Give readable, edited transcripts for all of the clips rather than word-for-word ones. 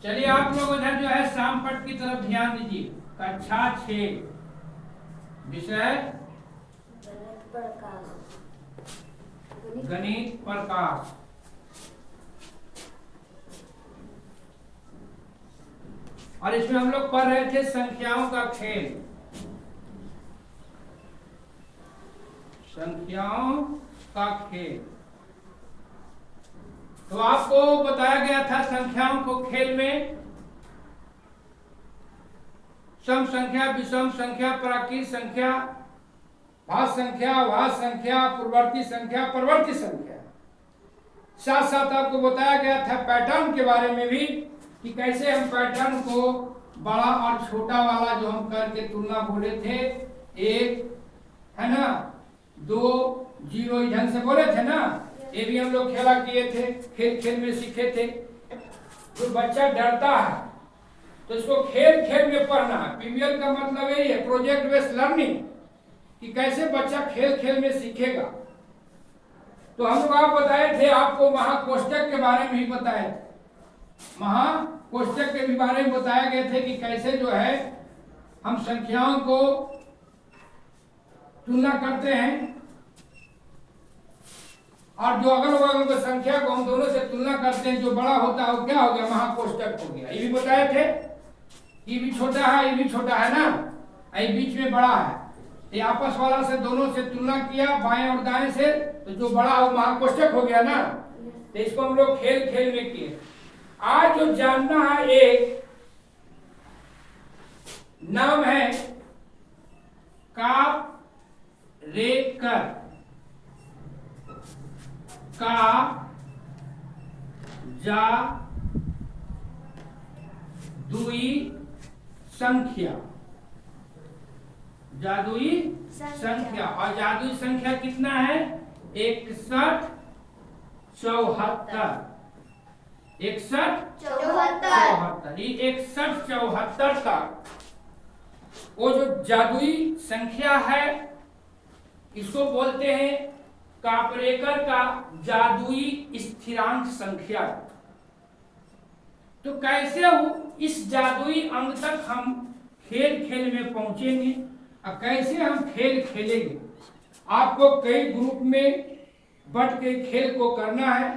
चलिए आप लोग उधर जो है शामपट की तरफ ध्यान दीजिए। कक्षा 6 विषय गणित प्रकाश। और इसमें हम लोग पढ़ रहे थे संख्याओं का खेल। संख्याओं का खेल। तो आपको बताया गया था संख्याओं को खेल में सम संख्या, विषम संख्या, प्राकृत संख्या, भाज्य संख्या, अभाज्य संख्या, पूर्ववर्ती संख्या, परवर्ती संख्या। साथ साथ आपको बताया गया था पैटर्न के बारे में भी कि कैसे हम पैटर्न को बड़ा और छोटा वाला जो हम करके तुलना बोले थे, 1 है ना, 2 0 ढंग से बोले थे ना, ये भी हम लोग खेला किए थे, खेल खेल में सीखे थे। जो बच्चा डरता है तो इसको खेल खेल में पढ़ना है। पीबीएल का मतलब यही है, प्रोजेक्ट बेस्ड लर्निंग, कि कैसे बच्चा खेल खेल में सीखेगा। तो हम लोग आप बताए थे, आपको महाकोष्ठक के बारे में ही बताए थे। महाकोष्ठक के भी बारे में बताया गए थे कि कैसे जो है हम संख्याओं को तुलना करते हैं और जो अगल बगल की संख्या को हम दोनों से तुलना करते हैं। जो बड़ा होता है वो क्या हो गया, महाकोष्ठक हो गया। ये भी बताए थे, ये भी छोटा है, ये भी छोटा है ना, ये बीच में बड़ा है। ये आपस वाला से दोनों से तुलना किया, बाएं और दाएं से, तो जो बड़ा वो महाकोष्ठक हो गया ना। तो इसको हम लोग खेल खेल में किए। आज जो जानना है, एक नाम है कापरेकर का जादुई संख्या। जादुई संख्या। और जादुई संख्या कितना है, 61 74। 61 74। ये 61 74 का वो जो जादुई संख्या है, इसको बोलते हैं कापरेकर का जादुई स्थिरांक संख्या। तो कैसे इस जादुई अंक तक हम खेल खेल में पहुंचेंगे और कैसे हम खेल खेलेंगे। आपको कई ग्रुप में बट के खेल को करना है,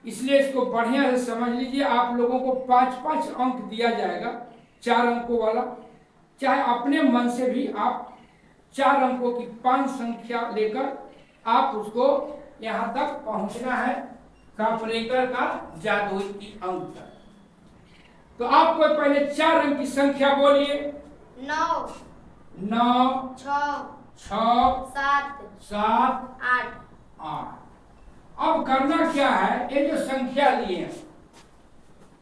इसलिए इसको बढ़िया से समझ लीजिए। आप लोगों को 5-5 अंक दिया जाएगा, 4 अंकों वाला। चाहे अपने मन से भी आप 4 अंकों की 5 संख्या लेकर आप उसको यहां तक पहुंचना है, कापरेकर का जादुई अंक तक। तो आपको पहले 4 अंक की संख्या बोलिए। 9 6 7 8। अब करना क्या है, ये जो संख्या लिए हैं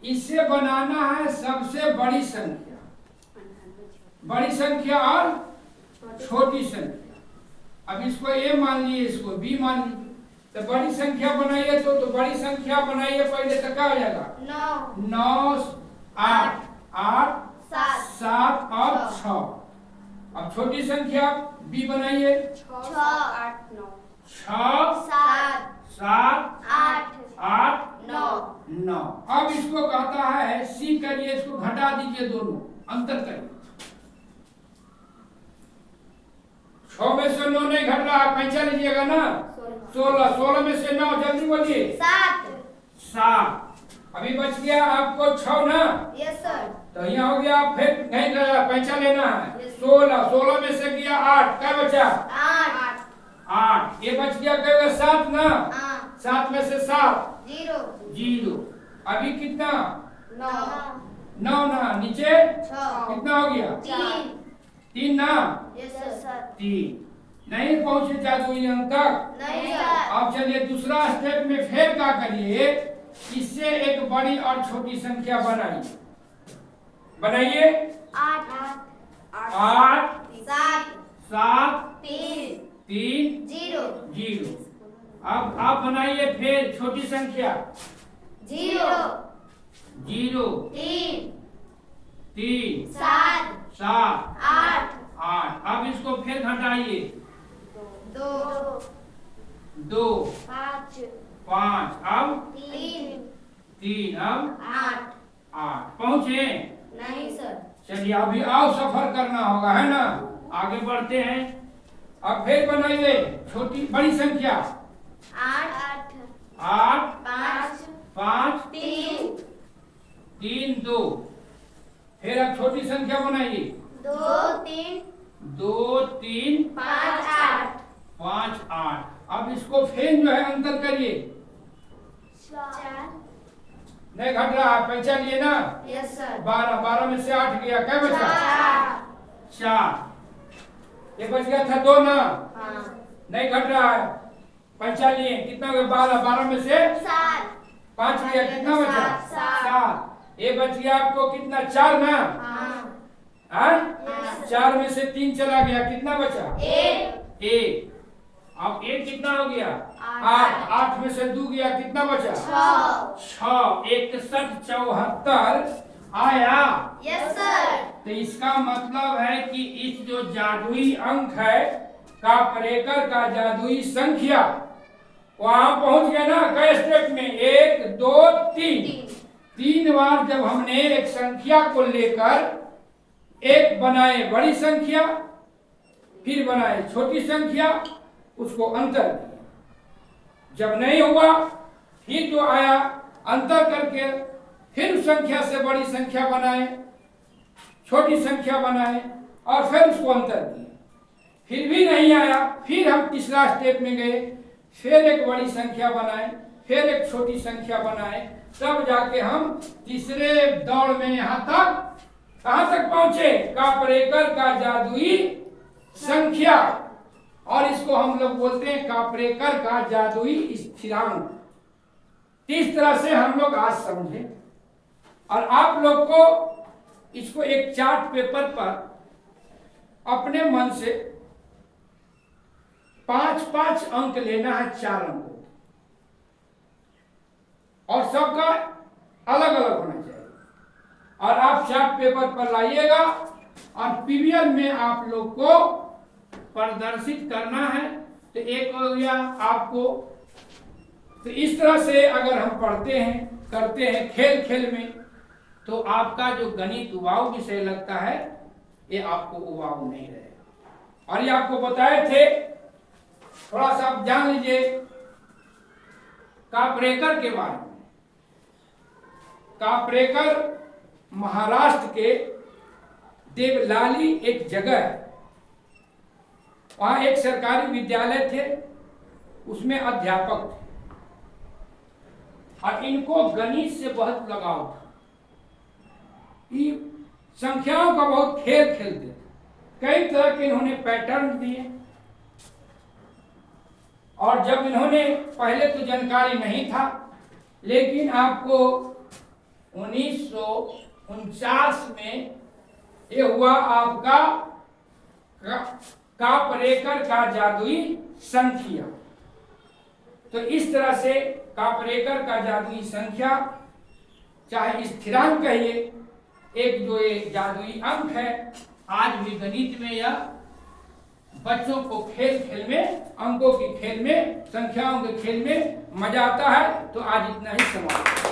इससे बनाना है सबसे बड़ी संख्या, बड़ी संख्या और छोटी संख्या। अब इसको ए मान लिए, इसको बी मान लीजिए। तो बड़ी संख्या बनाइए, तो बड़ी संख्या बनाइए पहले। तो क्या हो जाएगा, 9 8 8 7 और 6। अब छोटी संख्या बी बनाइए, 6 8 9 6 7 8 9। अब इसको कहता है सी करिए, इसको घटा दीजिए, दोनों अंतर करिए। 6 में से 9 नहीं घट रहा, पैंचा लीजिएगा ना, 16। 16 में से 9, जल्दी बोलिए, 7। अभी बच गया आपको 6 ना। Yes sir. तो यहाँ हो गया, फिर नहीं पैंचा लेना है। 16 में से गया 8, क्या बचा, 8। ये बच गया क्या, 7 ना। 7 में से 7 0। अभी कितना, 9 ना, नीचे कितना हो गया, 3 ना। Yes sir. 3। नहीं पहुंचे जादुई अंक तक। नहीं सर। अब चलिए दूसरा स्टेप में फिर क्या करिए, इससे एक बड़ी और छोटी संख्या बनाइए। 8 7 3 0। अब आप बनाइए फिर छोटी संख्या, 0 3 7 8। अब इसको फिर घटाइए, 2 5। अब 3। अब पहुंचे? नहीं सर। चलिए अभी आओ सफर करना होगा, है ना। आगे बढ़ते हैं। अब फिर बनाइए छोटी बड़ी संख्या। 8 8 5 5 3 3 2। फिर अब छोटी संख्या बनाइए। 2 3 2 3 5 8 5 8। अब इसको फिर जो है अंतर करिए। 4। नहीं घट रहा है, पहचानिए ना। Yes sir. 12 12 में से 8 गया, क्या बचा? 4। ये बच गया था 2 ना। हाँ। नहीं घट रहा है, पहचानिए कितना हो गया? 12 12 में से 7 5 गया, कितना बचा? 7। 7। ये बच गया आपको कितना? 4 ना। हाँ। 4 में से 3 चला गया, कितना बचा? 1। अब 1 कितना हो गया? 8। 8 में से 2 गया, कितना बचा? 6। 61 74 आया। Yes sir. तो इसका मतलब है कि इस जो जादुई अंक है कापरेकर का जादुई संख्या वहां पहुंच गया ना। कई स्टेप में? 1 2 3। 3 बार जब हमने एक संख्या को लेकर एक बनाए बड़ी संख्या, फिर बनाए छोटी संख्या, उसको अंतर किया। जब नहीं हुआ फिर जो आया अंतर करके फिर उस संख्या से बड़ी संख्या बनाए, छोटी संख्या बनाए और फिर उसको अंतर किया। फिर भी नहीं आया, फिर हम तीसरा स्टेप में गए, फिर एक बड़ी संख्या बनाए, फिर एक छोटी संख्या बनाए, तब जाके हम तीसरे दौड़ में यहां तक कहां तक पहुंचे? कापरेकर का जादुई संख्या। और इसको हम लोग बोलते हैं कापरेकर का जादुई स्थिरांक। इस तरह से हम लोग आज समझे और आप लोग को इसको एक चार्ट पेपर पर अपने मन से 5-5 अंक लेना है, 4 अंकों और सबका अलग अलग होना चाहिए। और आप चार्ट पेपर पर लाइएगा और पीवीआर में आप लोग को प्रदर्शित करना है। तो एक हो गया आपको। तो इस तरह से अगर हम पढ़ते हैं करते हैं खेल खेल में, तो आपका जो गणित उबाऊ विषय लगता है ये आपको उबाऊ नहीं रहेगा। और ये आपको बताए थे, थोड़ा सा आप जान लीजिए कापरेकर के बारे में। कापरेकर महाराष्ट्र के देवलाली एक जगह है, वहां एक सरकारी विद्यालय थे, उसमें अध्यापक थे और इनको गणित से बहुत लगाव था। ये संख्याओं का बहुत खेल खेलते थे, कई तरह के इन्होंने पैटर्न दिए। और जब इन्होंने पहले तो जानकारी नहीं था, लेकिन आपको 1949 में ये हुआ आपका कापरेकर का जादुई संख्या। तो इस तरह से कापरेकर का जादुई संख्या, चाहे स्थिरांक कहिए, एक जो ये जादुई अंक है, आज भी गणित में या बच्चों को खेल खेल में, अंकों के खेल में, संख्याओं के खेल में मजा आता है। तो आज इतना ही समाप्त।